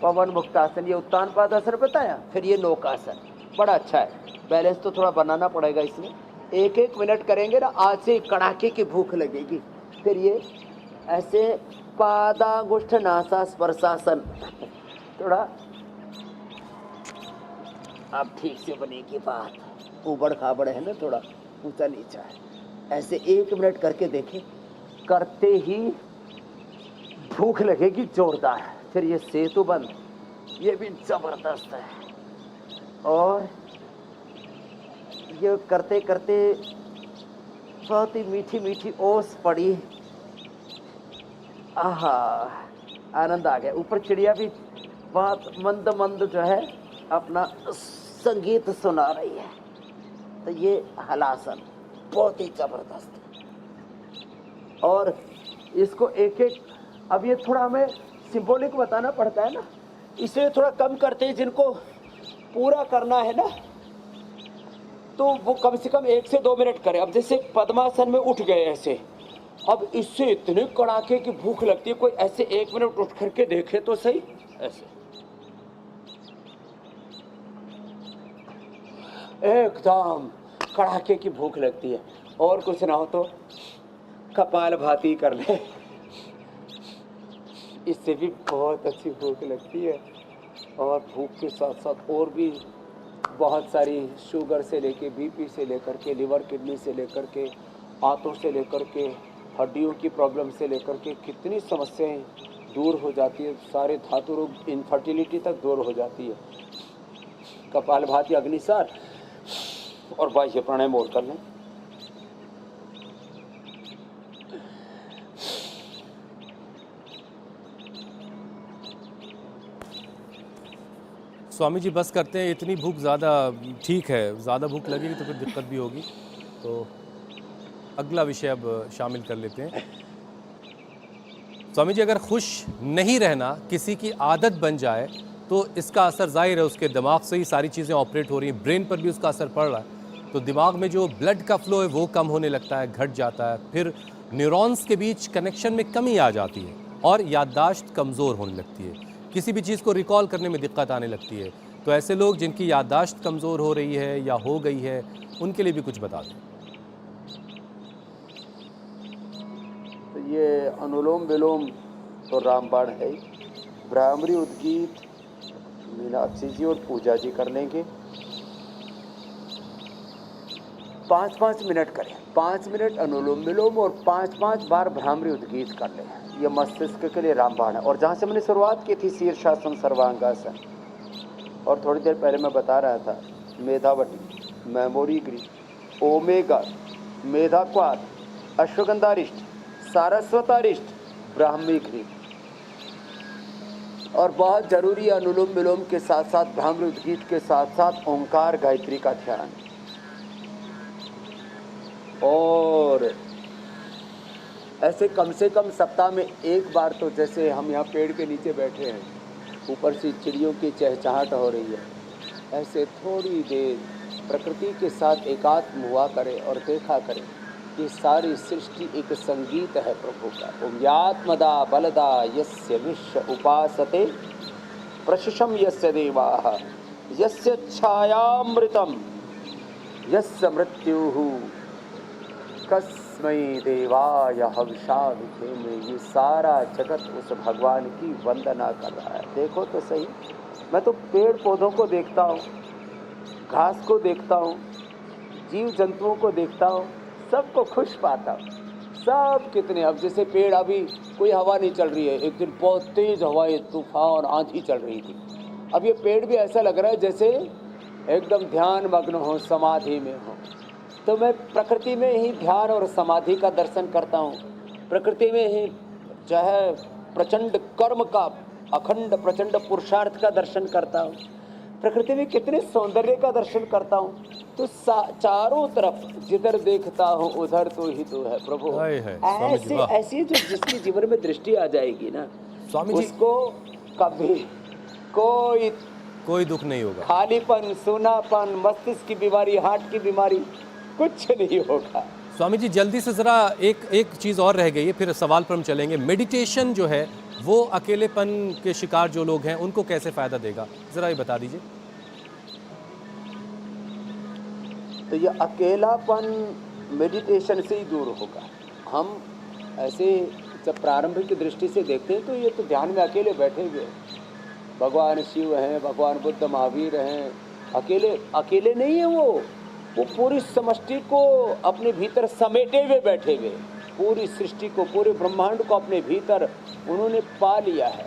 पवन मुक्तासन, ये उत्तान पादासन बताया, फिर ये नौकासन बड़ा अच्छा है। बैलेंस तो थोड़ा बनाना पड़ेगा इसमें। 1-1 मिनट करेंगे ना, आज से कड़ाके की भूख लगेगी। फिर ये ऐसे पादांगुष्ठ नासा स्पर्शासन, थोड़ा अब ठीक से बनेगी बात, ऊबड़ खाबड़ है ना, थोड़ा ऊंचा नीचा है। ऐसे 1 मिनट करके देखें, करते ही भूख लगेगी जोरदार। फिर ये सेतुबंध, ये भी जबरदस्त है। और ये करते करते बहुत ही मीठी मीठी ओस पड़ी, आहा आनंद आ गया। ऊपर चिड़िया भी बहुत मंद मंद जो है अपना संगीत सुना रही है। तो ये हलासन बहुत ही जबरदस्त है। और इसको एक एक, अब ये थोड़ा हमें सिंबॉलिक बताना पड़ता है ना, इसलिए थोड़ा कम करते हैं। जिनको पूरा करना है ना, तो वो कम से कम 1 से 2 मिनट करें। अब जैसे पद्मासन में उठ गए ऐसे, अब इससे इतने कड़ाके की भूख लगती है, कोई ऐसे 1 मिनट उठ करके देखे तो सही, ऐसे एकदम कड़ाके की भूख लगती है। और कुछ ना हो तो कपाल भाती कर ले, इससे भी बहुत अच्छी भूख लगती है। और भूख के साथ साथ और भी बहुत सारी, शुगर से लेके, बीपी से लेकर के, लिवर किडनी से लेकर के, आंतों से लेकर के, हड्डियों की प्रॉब्लम से लेकर के, कितनी समस्याएं दूर हो जाती है। सारे धातु रोग, इनफर्टिलिटी तक दूर हो जाती है। कपालभाति, अग्निसार, और बाह्य प्राणायाम और कर लें। स्वामी जी बस करते हैं, इतनी भूख ज़्यादा ठीक है, ज़्यादा भूख लगेगी तो फिर दिक्कत भी होगी। तो अगला विषय अब शामिल कर लेते हैं। स्वामी जी, अगर खुश नहीं रहना किसी की आदत बन जाए तो इसका असर जाहिर है उसके दिमाग से ही सारी चीज़ें ऑपरेट हो रही हैं, ब्रेन पर भी उसका असर पड़ रहा है। तो दिमाग में जो ब्लड का फ्लो है वो कम होने लगता है, घट जाता है, फिर न्यूरॉन्स के बीच कनेक्शन में कमी आ जाती है और याददाश्त कमज़ोर होने लगती है, किसी भी चीज़ को रिकॉल करने में दिक्कत आने लगती है। तो ऐसे लोग जिनकी याददाश्त कमज़ोर हो रही है या हो गई है, उनके लिए भी कुछ बता दें। तो ये अनुलोम विलोम तो रामबाण है ही। भ्रामरी उद्गीत मीनाक्षी जी और पूजा जी कर लेंगे। 5-5 मिनट करें, 5 मिनट अनुलोम विलोम और 5-5 बार भ्रामरी उद्गीत कर लें। ये मस्तिष्क के लिए रामबाण है। और जहाँ से मैंने शुरुआत की थी शीर्षासन सर्वांगासन, और थोड़ी देर पहले मैं बता रहा था Medhavati, memory green, omega, Medhakwath, Ashwagandharishta, Saraswatarishta, Brahmi green. और बहुत जरूरी है अनुलोम विलोम के साथ साथ भ्रामरी उद्गीत के साथ साथ ओंकार गायत्री का ध्यान। और ऐसे कम से कम सप्ताह में एक बार तो, जैसे हम यहाँ पेड़ के नीचे बैठे हैं, ऊपर से चिड़ियों की चहचहाट हो रही है, ऐसे थोड़ी देर प्रकृति के साथ एकात्म हुआ करें और देखा करें कि सारी सृष्टि एक संगीत है प्रभु का। ओम यात्मदा बलदा यस्य विश्व उपासते प्रशिशम यस्य देवाः यस्य छायामृतम यस्य मृत्युः कस्मै देवाय हविषा विधेमे। ये सारा जगत उस भगवान की वंदना कर रहा है। देखो तो सही, मैं तो पेड़ पौधों को देखता हूँ, घास को देखता हूँ, जीव जंतुओं को देखता हूँ, सबको खुश पाता हूँ। सब कितने, अब जैसे पेड़, अभी कोई हवा नहीं चल रही है, एक दिन बहुत तेज हवाएं, तूफान, आंधी चल रही थी। अब ये पेड़ भी ऐसा लग रहा है जैसे एकदम ध्यान मग्न हो, समाधि में हो। तो मैं प्रकृति में ही ध्यान और समाधि का दर्शन करता हूँ, प्रकृति में ही जो है प्रचंड कर्म का, अखंड प्रचंड पुरुषार्थ का दर्शन करता हूँ, प्रकृति में कितने सौंदर्य का दर्शन करता हूँ। तो चारों तरफ जिधर देखता हूँ उधर तो ही तो है प्रभु। ऐसे ऐसी जो जिसकी जीवन में दृष्टि आ जाएगी ना, स्वामी जी, उसको कभी कोई दुख नहीं होगा, खालीपन, सूनापन, मस्तिष्क की बीमारी, हार्ट की बीमारी, कुछ नहीं होगा। स्वामी जी जल्दी से ज़रा एक चीज़ और रह गई है, फिर सवाल पर हम चलेंगे। मेडिटेशन जो है वो अकेलेपन के शिकार जो लोग हैं उनको कैसे फ़ायदा देगा, ज़रा ये बता दीजिए। तो ये अकेलापन मेडिटेशन से ही दूर होगा। हम ऐसे जब प्रारंभिक की दृष्टि से देखते हैं तो ये तो ध्यान में अकेले बैठे हुए हैं, भगवान शिव हैं, भगवान बुद्ध महावीर हैं, अकेले नहीं है वो पूरी समष्टि को अपने भीतर समेटे हुए बैठे हुए, पूरी सृष्टि को, पूरे ब्रह्मांड को अपने भीतर उन्होंने पा लिया है।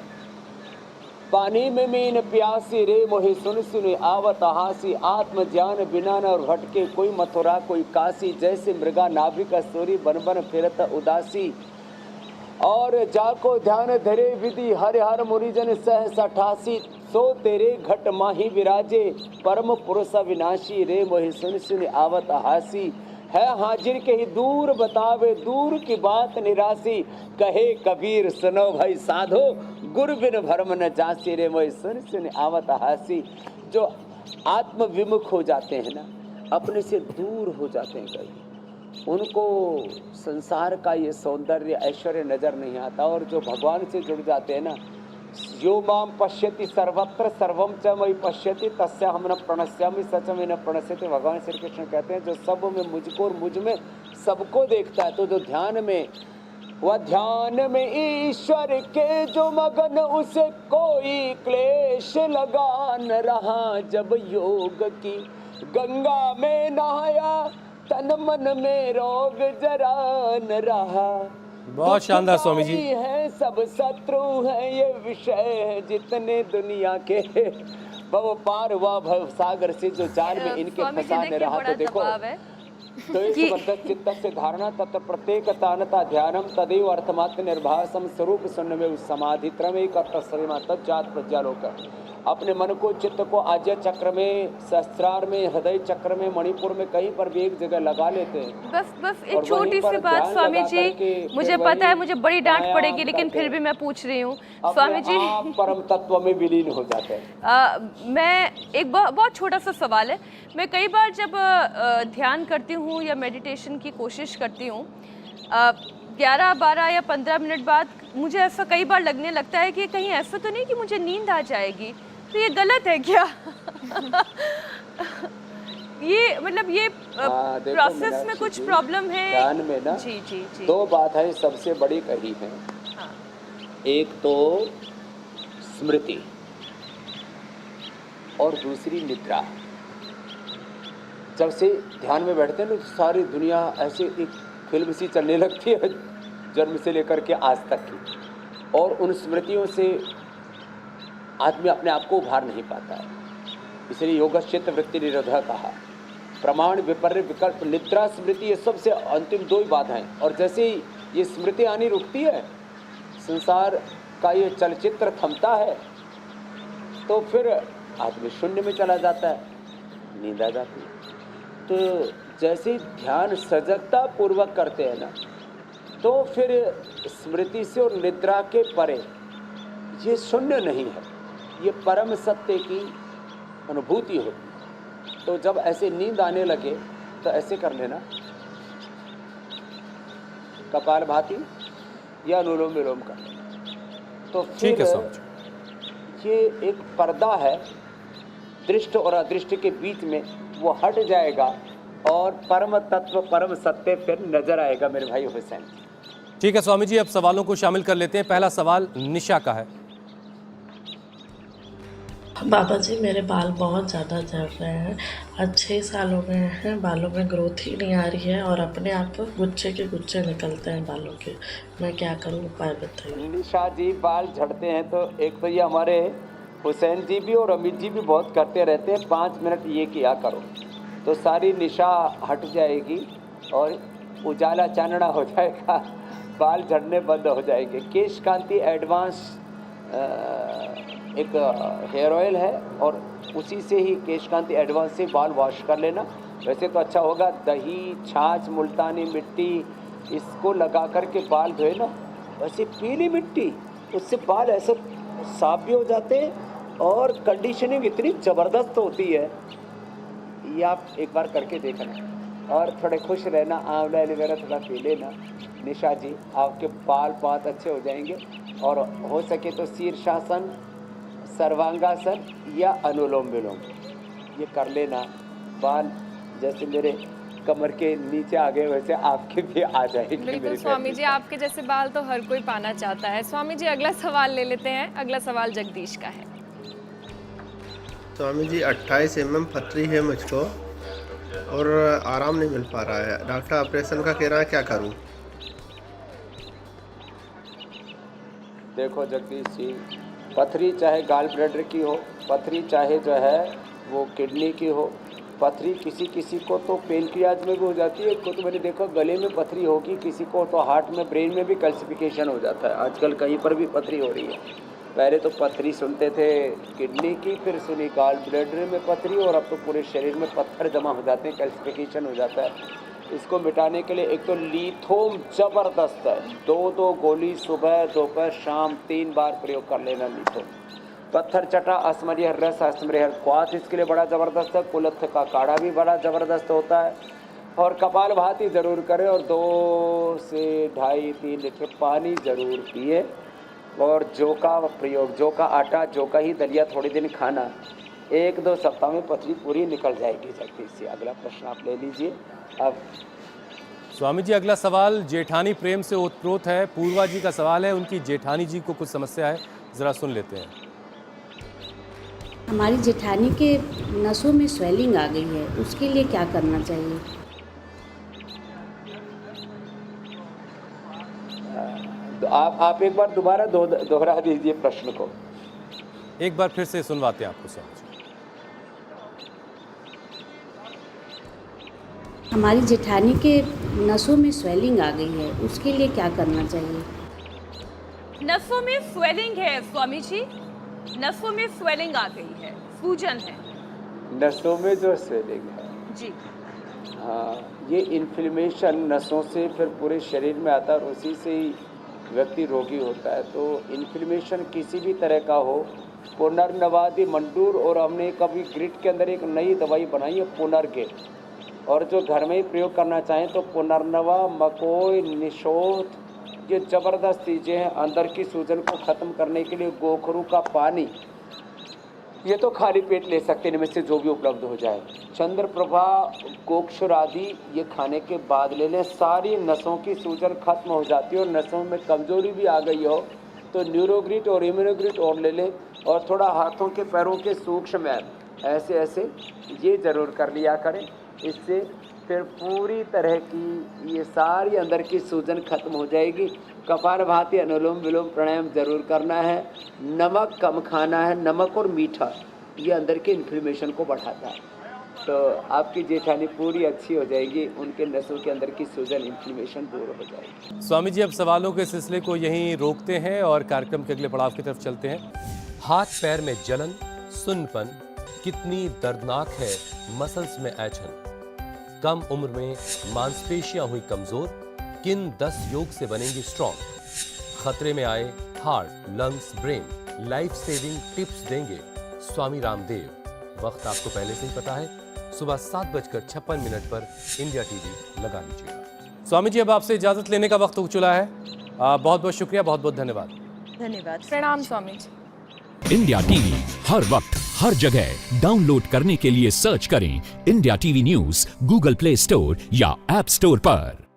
पानी में मीन प्यासी रे मोहि सुन सुन आवत हासी, आत्म ज्ञान बिना न भटके कोई मथुरा कोई काशी, जैसे मृगा नाभिक कस्तूरी बन बन फिरत उदासी, और जाको ध्यान धरे विधि हर हर मुनिजन सह 88, सो तेरे घट माही विराजे परम पुरुष विनाशी, रे मोहि सुन सुन आवत हासी, है हाजिर के ही दूर बतावे दूर की बात निराशी, कहे कबीर सुनो भाई साधो गुरु बिन भरम न जासी, रे मोहि सुन सुन आवत हासी। जो आत्म विमुख हो जाते हैं ना, अपने से दूर हो जाते हैं कहीं, उनको संसार का ये सौंदर्य ऐश्वर्य नजर नहीं आता। और जो भगवान से जुड़ जाते हैं ना, यो माम पश्यति सर्वत्र सर्वम च मयि पश्यति तस्य हम न प्रणश्यामि सच में न प्रणश्यति। भगवान श्री कृष्ण कहते हैं जो सब में मुझको और मुझ में सबको देखता है। तो जो ध्यान में, वह ध्यान में ईश्वर के जो मगन, उसे कोई क्लेश लगा न रहा। जब योग की गंगा में नहाया तन मन में रोग जरा न रहा। बहुत शानदार स्वामी जी। है सब शत्रु हैं ये विषय है जितने दुनिया के, भव पार हुआ भव सागर से जो जाल में इनके स्वामी जी फंसा न देखिए रहा। बड़ा तो देखो दबाव है तो इस बद्ध चित्त से धारणा तत्र प्रत्येक तानता ध्यानम तदेव अर्थमात्र निर्भासम स्वरूप शून्य में समाधित्रम एक तत्सरिमा तज्जात प्रज्ञालोक। अपने मन को चित्त को आज्य चक्र में, सहस्त्रार में, हृदय चक्र में, मणिपुर में कहीं पर भी एक जगह लगा लेते हैं। बस एक छोटी सी बात स्वामी जी, मुझे पता है मुझे बड़ी डांट पड़ेगी लेकिन फिर भी मैं पूछ रही हूँ स्वामी जी। परम तत्व में विलीन हो जाते हैं। मैं एक बहुत छोटा सा सवाल है। मैं कई बार जब ध्यान करती हूँ या मेडिटेशन की कोशिश करती हूँ 11, 12 या 15 मिनट बाद मुझे ऐसा कई बार लगने लगता है कि कहीं ऐसा तो नहीं कि मुझे नींद आ जाएगी, तो ये गलत है क्या? ये मतलब ये प्रोसेस में कुछ प्रॉब्लम है ध्यान में ना। जी जी जी। दो बातें सबसे बड़ी कही है। हाँ। एक तो स्मृति और दूसरी निद्रा। जब से ध्यान में बैठते हैं ना तो सारी दुनिया ऐसे एक फिल्म सी चलने लगती है, जन्म से लेकर के आज तक की, और उन स्मृतियों से आदमी अपने आप को उभार नहीं पाता है। इसलिए योगश्चित्त वृत्ति निरोधा कहा। प्रमाण विपर्य विकल्प निद्रा स्मृति ये सबसे अंतिम दो ही बाधाएं। और जैसे ही ये स्मृति आनी रुकती है, संसार का ये चलचित्र थमता है, तो फिर आदमी शून्य में चला जाता है, नींद आ जाती है। तो जैसे ही ध्यान सजगता पूर्वक करते हैं ना, तो फिर स्मृति से और निद्रा के परे ये शून्य नहीं है, ये परम सत्य की अनुभूति होती है। तो जब ऐसे नींद आने लगे तो ऐसे कर लेना, कपालभाति या अनुलोम विलोम कर लेना। तो ठीक है फिर ये एक पर्दा है दृष्ट और अदृष्ट के बीच में, वो हट जाएगा और परम तत्व परम सत्य फिर नजर आएगा मेरे भाई हुसैन। ठीक है स्वामी जी, अब सवालों को शामिल कर लेते हैं। पहला सवाल निशा का है। बाबा जी मेरे बाल बहुत ज़्यादा झड़ रहे हैं, आज 6 साल हो गए हैं, बालों में ग्रोथ ही नहीं आ रही है और अपने आप गुच्छे के गुच्छे निकलते हैं बालों के। मैं क्या करूं, उपाय बताइए। निशा जी बाल झड़ते हैं तो एक तो ये हमारे हुसैन जी भी और अमित जी भी बहुत करते रहते हैं, 5 मिनट ये किया करो तो सारी निशा हट जाएगी और उजाला चानना हो जाएगा, बाल झड़ने बंद हो जाएंगे। केश कांति एडवांस एक हेयर ऑयल है और उसी से ही केश कांति एडवांस से बाल वॉश कर लेना। वैसे तो अच्छा होगा दही, छाछ, मुल्तानी मिट्टी इसको लगा कर के बाल धोए ना, वैसे पीली मिट्टी, उससे बाल ऐसे साफ भी हो जाते हैं और कंडीशनिंग इतनी ज़बरदस्त होती है, ये आप एक बार करके देखना और थोड़े खुश रहना। आंवला एलोवेरा थोड़ा पी लेना निशा जी, आपके बाल बहुत अच्छे हो जाएंगे। और हो सके तो शीर्षासन, सर्वांगासन या अनुलोम विलोम ये कर लेना। बाल जैसे मेरे कमर के नीचे आ गए वैसे आपके भी आ जाएंगे। बिल्कुल स्वामी जी, आपके जैसे बाल तो हर कोई पाना चाहता है। स्वामी जी अगला सवाल ले लेते हैं। अगला सवाल जगदीश का है। स्वामी जी 28 mm पथरी है मुझको और आराम नहीं मिल पा रहा है, डॉक्टर ऑपरेशन का कह रहा है, क्या करूं? देखो जगदीश जी, पथरी चाहे गाल ब्लैडर की हो, पथरी चाहे जो है वो किडनी की हो, पथरी किसी किसी को तो पेनक्रियाज में भी हो जाती है, को तो मैंने देखो गले में पथरी होगी, किसी को तो हार्ट में, ब्रेन में भी कैल्सिफिकेशन हो जाता है। आजकल कहीं पर भी पथरी हो रही है। पहले तो पथरी सुनते थे किडनी की, फिर सुनी गाल ब्लैडर में पथरी, और अब तो पूरे शरीर में पत्थर जमा हो जाते हैं, कैल्सिफिकेशन हो जाता है। इसको मिटाने के लिए एक तो लिथोम ज़बरदस्त है, 2 गोली सुबह दोपहर शाम 3 बार प्रयोग कर लेना लिथोम। पत्थर चटा, अस्मरिहर रस, अस्मरिहर क्वाथ इसके लिए बड़ा ज़बरदस्त है। कुलत्थ का काढ़ा भी बड़ा ज़बरदस्त होता है। और कपालभाति ज़रूर करें और 2 से 2.5-3 लीटर पानी ज़रूर पिए। और जौ का प्रयोग, जौ का आटा, जौ का ही दलिया थोड़ी दिन खाना, 1-2 सप्ताह में पथरी पूरी निकल जाएगी। जगदीश जी अगला प्रश्न आप ले लीजिए। अब स्वामी जी अगला सवाल जेठानी प्रेम से ओतप्रोत है। पूर्वा जी का सवाल है, उनकी जेठानी जी को कुछ समस्या है, ज़रा सुन लेते हैं। हमारी जेठानी के नसों में स्वेलिंग आ गई है, उसके लिए क्या करना चाहिए? आप एक बार दोबारा दोहरा दीजिए प्रश्न को। एक बार फिर से सुनवाते हैं आपको स्वामी जी। हमारी जेठानी के नसों में स्वेलिंग आ गई है, उसके लिए क्या करना चाहिए? नसों में स्वेलिंग है स्वामी जी, नसों में स्वेलिंग आ गई है, सूजन है। नसों में जो स्वेलिंग है जी, हाँ, ये इन्फ्लेमेशन नसों से फिर पूरे शरीर में आता है और उसी से ही व्यक्ति रोगी होता है। तो इन्फ्लेमेशन किसी भी तरह का हो, पुनर्नवादि मंडूर, और हमने कभी ग्रिड के अंदर एक नई दवाई बनाई है पुनर्गे, और जो घर में ही प्रयोग करना चाहें तो पुनर्नवा, मकोई, निशोथ, ये ज़बरदस्त चीज़ें हैं अंदर की सूजन को ख़त्म करने के लिए। गोखरू का पानी, ये तो खाली पेट ले सकते हैं, इनमें से जो भी उपलब्ध हो जाए। चंद्रप्रभा, गोक्षुर आदि ये खाने के बाद ले लें, सारी नसों की सूजन खत्म हो जाती है। और नसों में कमजोरी भी आ गई हो तो न्यूरोग्रिट और इम्यूनोग्रिट और ले लें, और थोड़ा हाथों के पैरों के सूक्ष्म ऐसे ऐसे ये ज़रूर कर लिया करें। इससे फिर पूरी तरह की ये सारी अंदर की सूजन खत्म हो जाएगी। कपालभाति, अनुलोम विलोम प्राणायाम जरूर करना है। नमक कम खाना है, नमक और मीठा ये अंदर के इन्फ्लेमेशन को बढ़ाता है। तो आपकी जेठानी पूरी अच्छी हो जाएगी, उनके नसों के अंदर की सूजन, इन्फ्लेमेशन दूर हो जाएगी। स्वामी जी, अब सवालों के सिलसिले को यहीं रोकते हैं और कार्यक्रम के अगले पड़ाव की तरफ चलते हैं। हाथ पैर में जलन, सुन्नपन, कितनी दर्दनाक है मसल्स में ऐंठन, कम उम्र में मांसपेशियां हुई कमजोर, किन 10 योग से बनेंगी स्ट्रॉन्ग, खतरे में आए heart, lungs, brain, life saving tips देंगे स्वामी रामदेव। वक्त आपको पहले से ही पता है, सुबह 7:56 पर इंडिया टीवी लगा लीजिएगा। स्वामी जी, अब आपसे इजाजत लेने का वक्त हो चुका है। बहुत बहुत शुक्रिया, बहुत बहुत धन्यवाद। धन्यवाद, प्रणाम स्वामी जी। इंडिया टीवी हर वक्त हर जगह डाउनलोड करने के लिए सर्च करें India TV news Google play store या ऐप स्टोर पर।